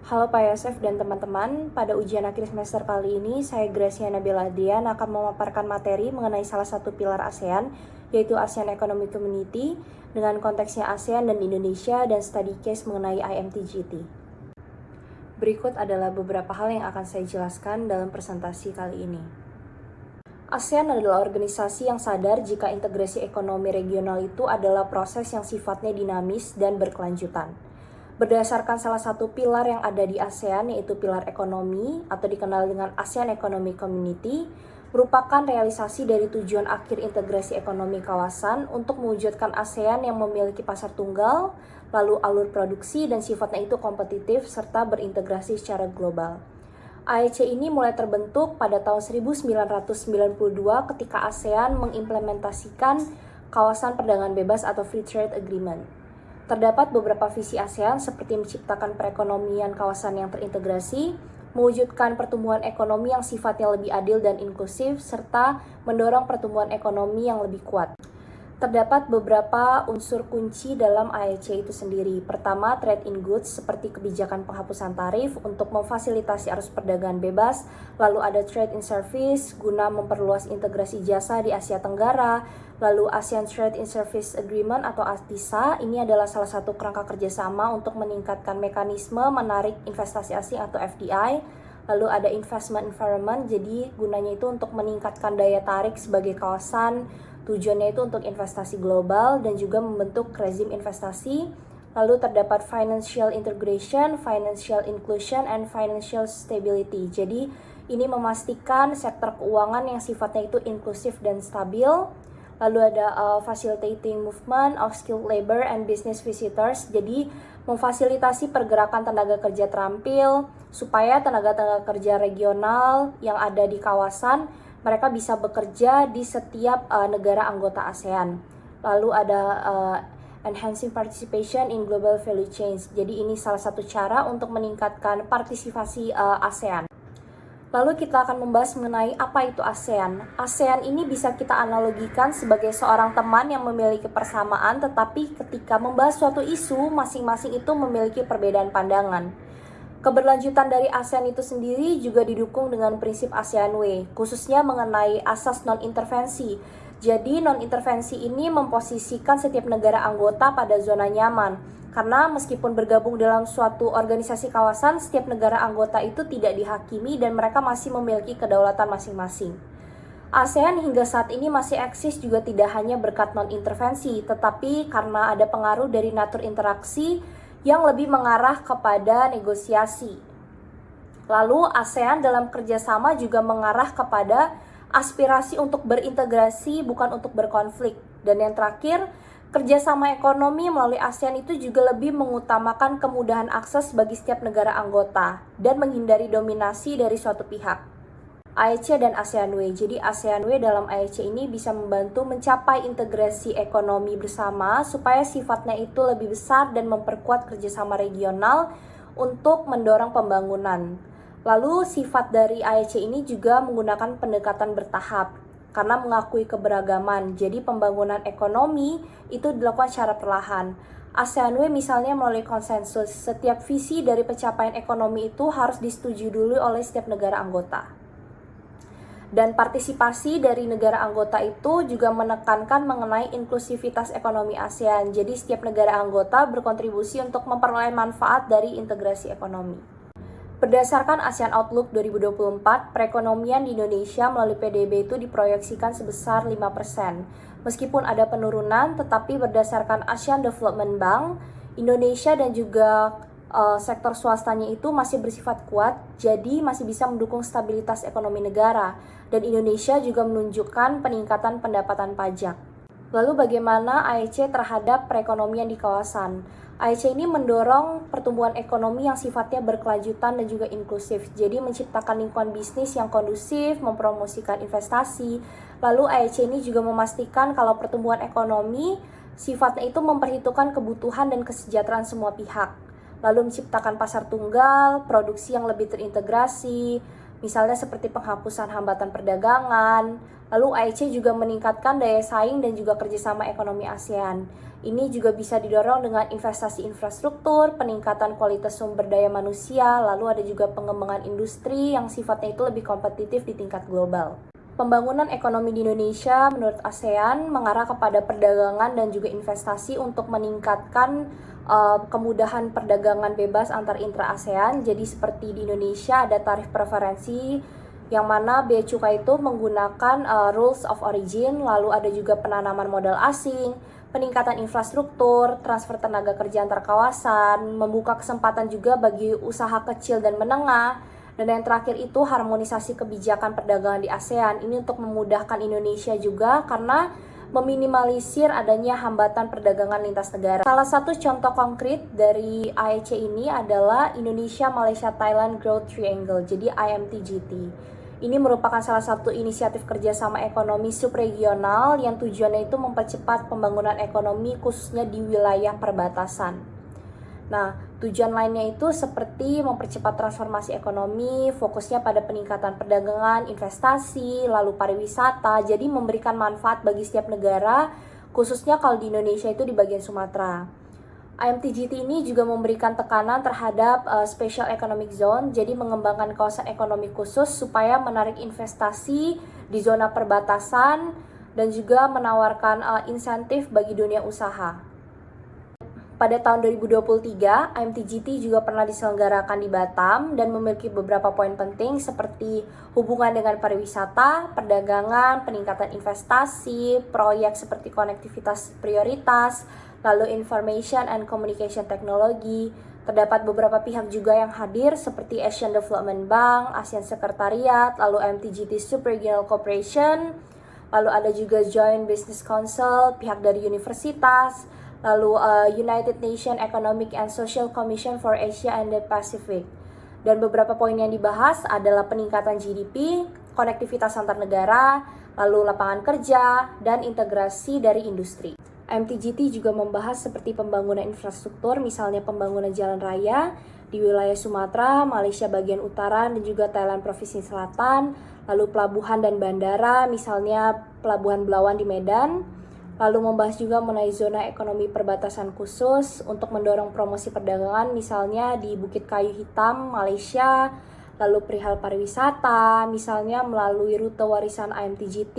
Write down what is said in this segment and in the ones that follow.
Halo Pak Yosef dan teman-teman, pada ujian akhir semester kali ini, saya Gracia Nabila Adrian akan memaparkan materi mengenai salah satu pilar ASEAN, yaitu ASEAN Economic Community, dengan konteksnya ASEAN dan Indonesia dan study case mengenai IMTGT. Berikut adalah beberapa hal yang akan saya jelaskan dalam presentasi kali ini. ASEAN adalah organisasi yang sadar jika integrasi ekonomi regional itu adalah proses yang sifatnya dinamis dan berkelanjutan. Berdasarkan salah satu pilar yang ada di ASEAN, yaitu pilar ekonomi atau dikenal dengan ASEAN Economic Community, merupakan realisasi dari tujuan akhir integrasi ekonomi kawasan untuk mewujudkan ASEAN yang memiliki pasar tunggal, lalu alur produksi dan sifatnya itu kompetitif serta berintegrasi secara global. AEC ini mulai terbentuk pada tahun 1992 ketika ASEAN mengimplementasikan kawasan perdagangan bebas atau Free Trade Agreement. Terdapat beberapa visi ASEAN seperti menciptakan perekonomian kawasan yang terintegrasi, mewujudkan pertumbuhan ekonomi yang sifatnya lebih adil dan inklusif, serta mendorong pertumbuhan ekonomi yang lebih kuat. Terdapat beberapa unsur kunci dalam AEC itu sendiri. Pertama, trade in goods seperti kebijakan penghapusan tarif untuk memfasilitasi arus perdagangan bebas. Lalu ada trade in service guna memperluas integrasi jasa di Asia Tenggara. Lalu ASEAN Trade in Service Agreement atau ATISA, ini adalah salah satu kerangka kerjasama untuk meningkatkan mekanisme menarik investasi asing atau FDI. Lalu ada investment environment, jadi gunanya itu untuk meningkatkan daya tarik sebagai kawasan. Tujuannya itu untuk investasi global dan juga membentuk rezim investasi. Lalu terdapat financial integration, financial inclusion, and financial stability. Jadi ini memastikan sektor keuangan yang sifatnya itu inklusif dan stabil. Lalu ada facilitating movement of skilled labor and business visitors. Jadi memfasilitasi pergerakan tenaga kerja terampil supaya tenaga kerja regional yang ada di kawasan mereka bisa bekerja di setiap negara anggota ASEAN. Lalu ada enhancing participation in global value chains. Jadi ini salah satu cara untuk meningkatkan partisipasi ASEAN. Lalu kita akan membahas mengenai apa itu ASEAN. ASEAN ini bisa kita analogikan sebagai seorang teman yang memiliki persamaan, tetapi ketika membahas suatu isu, masing-masing itu memiliki perbedaan pandangan. Keberlanjutan dari ASEAN itu sendiri juga didukung dengan prinsip ASEAN Way, khususnya mengenai asas non-intervensi. Jadi non-intervensi ini memposisikan setiap negara anggota pada zona nyaman. Karena meskipun bergabung dalam suatu organisasi kawasan, setiap negara anggota itu tidak dihakimi dan mereka masih memiliki kedaulatan masing-masing. ASEAN hingga saat ini masih eksis juga tidak hanya berkat non-intervensi, tetapi karena ada pengaruh dari natur interaksi yang lebih mengarah kepada negosiasi. Lalu ASEAN dalam kerjasama juga mengarah kepada aspirasi untuk berintegrasi bukan untuk berkonflik. Dan yang terakhir, kerjasama ekonomi melalui ASEAN itu juga lebih mengutamakan kemudahan akses bagi setiap negara anggota dan menghindari dominasi dari suatu pihak. AEC dan ASEAN Way. Jadi ASEAN Way dalam AEC ini bisa membantu mencapai integrasi ekonomi bersama supaya sifatnya itu lebih besar dan memperkuat kerjasama regional untuk mendorong pembangunan. Lalu sifat dari AEC ini juga menggunakan pendekatan bertahap karena mengakui keberagaman. Jadi pembangunan ekonomi itu dilakukan secara perlahan. ASEAN Way misalnya melalui konsensus. Setiap visi dari pencapaian ekonomi itu harus disetujui dulu oleh setiap negara anggota. Dan partisipasi dari negara anggota itu juga menekankan mengenai inklusivitas ekonomi ASEAN. Jadi setiap negara anggota berkontribusi untuk memperoleh manfaat dari integrasi ekonomi. Berdasarkan ASEAN Outlook 2024, perekonomian di Indonesia melalui PDB itu diproyeksikan sebesar 5%. Meskipun ada penurunan, tetapi berdasarkan ASEAN Development Bank, Indonesia dan juga sektor swastanya itu masih bersifat kuat, jadi masih bisa mendukung stabilitas ekonomi negara. Dan Indonesia juga menunjukkan peningkatan pendapatan pajak. Lalu bagaimana AEC terhadap perekonomian di kawasan? AEC ini mendorong pertumbuhan ekonomi yang sifatnya berkelanjutan dan juga inklusif. Jadi menciptakan lingkungan bisnis yang kondusif, mempromosikan investasi. Lalu AEC ini juga memastikan kalau pertumbuhan ekonomi sifatnya itu memperhitungkan kebutuhan dan kesejahteraan semua pihak. Lalu menciptakan pasar tunggal, produksi yang lebih terintegrasi, misalnya seperti penghapusan hambatan perdagangan, Lalu AEC juga meningkatkan daya saing dan juga kerjasama ekonomi ASEAN. Ini juga bisa didorong dengan investasi infrastruktur, peningkatan kualitas sumber daya manusia, lalu ada juga pengembangan industri yang sifatnya itu lebih kompetitif di tingkat global. Pembangunan ekonomi di Indonesia menurut ASEAN mengarah kepada perdagangan dan juga investasi untuk meningkatkan kemudahan perdagangan bebas antar intra-ASEAN. Jadi seperti di Indonesia ada tarif preferensi yang mana bea cukai itu menggunakan rules of origin, lalu ada juga penanaman modal asing, peningkatan infrastruktur, transfer tenaga kerja antar kawasan, membuka kesempatan juga bagi usaha kecil dan menengah, dan yang terakhir itu harmonisasi kebijakan perdagangan di ASEAN. Ini untuk memudahkan Indonesia juga karena meminimalisir adanya hambatan perdagangan lintas negara. Salah satu contoh konkret dari AEC ini adalah Indonesia, Malaysia, Thailand Growth Triangle, jadi IMTGT. Ini merupakan salah satu inisiatif kerjasama ekonomi subregional yang tujuannya itu mempercepat pembangunan ekonomi khususnya di wilayah perbatasan. Nah, tujuan lainnya itu seperti mempercepat transformasi ekonomi, fokusnya pada peningkatan perdagangan, investasi, lalu pariwisata, jadi memberikan manfaat bagi setiap negara, khususnya kalau di Indonesia itu di bagian Sumatera. IMTGT ini juga memberikan tekanan terhadap Special Economic Zone, jadi mengembangkan kawasan ekonomi khusus supaya menarik investasi di zona perbatasan dan juga menawarkan insentif bagi dunia usaha. Pada tahun 2023, IMTGT juga pernah diselenggarakan di Batam dan memiliki beberapa poin penting seperti hubungan dengan pariwisata, perdagangan, peningkatan investasi, proyek seperti konektivitas prioritas, lalu Information and Communication Technology. Terdapat beberapa pihak juga yang hadir seperti Asian Development Bank, ASEAN Secretariat, lalu IMTGT Subregional Cooperation, lalu ada juga Joint Business Council, pihak dari universitas, lalu United Nations Economic and Social Commission for Asia and the Pacific. Dan beberapa poin yang dibahas adalah peningkatan GDP, konektivitas antar negara, lalu lapangan kerja, dan integrasi dari industri. IMTGT juga membahas seperti pembangunan infrastruktur, misalnya pembangunan jalan raya di wilayah Sumatera, Malaysia bagian utara, dan juga Thailand Provinsi Selatan, lalu pelabuhan dan bandara, misalnya Pelabuhan Belawan di Medan, lalu membahas juga mengenai zona ekonomi perbatasan khusus untuk mendorong promosi perdagangan, misalnya di Bukit Kayu Hitam, Malaysia, lalu perihal pariwisata, misalnya melalui rute warisan IMTGT,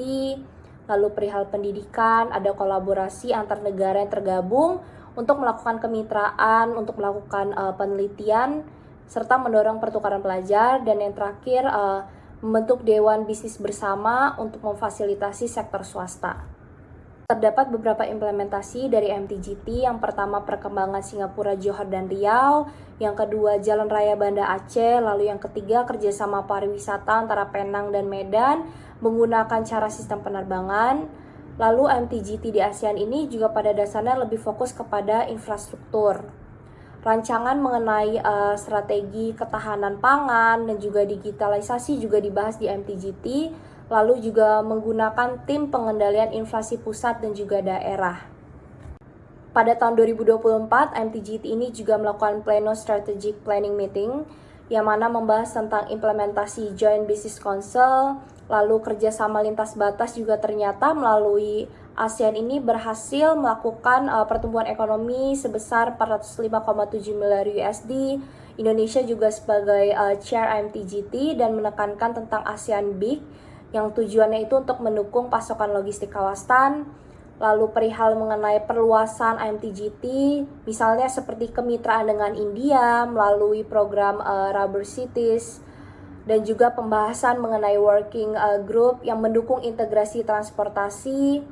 lalu perihal pendidikan, ada kolaborasi antar negara yang tergabung untuk melakukan kemitraan, untuk melakukan penelitian, serta mendorong pertukaran pelajar, dan yang terakhir membentuk Dewan Bisnis Bersama untuk memfasilitasi sektor swasta. Terdapat beberapa implementasi dari MTGT, yang pertama perkembangan Singapura, Johor, dan Riau, yang kedua Jalan Raya Banda Aceh, lalu yang ketiga kerjasama pariwisata antara Penang dan Medan menggunakan cara sistem penerbangan. Lalu MTGT di ASEAN ini juga pada dasarnya lebih fokus kepada infrastruktur. Rancangan mengenai strategi ketahanan pangan dan juga digitalisasi juga dibahas di MTGT. Lalu juga menggunakan tim pengendalian inflasi pusat dan juga daerah. Pada tahun 2024, MTGT ini juga melakukan Pleno Strategic Planning Meeting, yang mana membahas tentang implementasi Joint Business Council, lalu kerjasama lintas batas juga ternyata melalui ASEAN ini berhasil melakukan pertumbuhan ekonomi sebesar 405,7 miliar USD. Indonesia juga sebagai chair IMTGT dan menekankan tentang ASEAN Big, yang tujuannya itu untuk mendukung pasokan logistik kawasan. Lalu perihal mengenai perluasan IMTGT, misalnya seperti kemitraan dengan India melalui program Rubber Cities, dan juga pembahasan mengenai working group yang mendukung integrasi transportasi.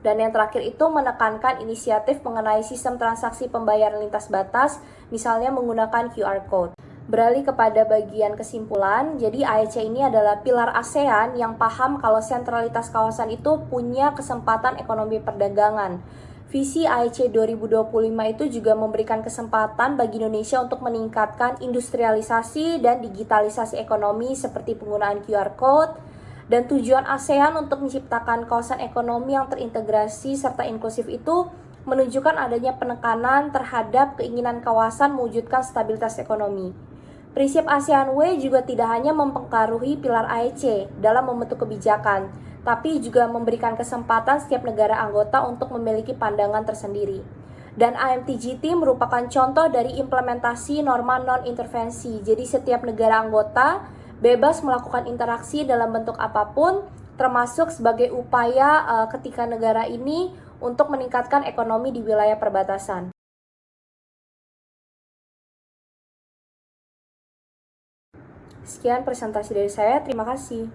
Dan yang terakhir itu menekankan inisiatif mengenai sistem transaksi pembayaran lintas batas, misalnya menggunakan QR Code. Beralih kepada bagian kesimpulan, jadi AEC ini adalah pilar ASEAN yang paham kalau sentralitas kawasan itu punya kesempatan ekonomi perdagangan. Visi AEC 2025 itu juga memberikan kesempatan bagi Indonesia untuk meningkatkan industrialisasi dan digitalisasi ekonomi seperti penggunaan QR Code, dan tujuan ASEAN untuk menciptakan kawasan ekonomi yang terintegrasi serta inklusif itu menunjukkan adanya penekanan terhadap keinginan kawasan mewujudkan stabilitas ekonomi. Prinsip ASEAN Way juga tidak hanya mempengaruhi pilar AEC dalam membentuk kebijakan, tapi juga memberikan kesempatan setiap negara anggota untuk memiliki pandangan tersendiri. Dan AMTGT merupakan contoh dari implementasi norma non-intervensi. Jadi setiap negara anggota bebas melakukan interaksi dalam bentuk apapun, termasuk sebagai upaya ketika negara ini untuk meningkatkan ekonomi di wilayah perbatasan. Sekian presentasi dari saya, terima kasih.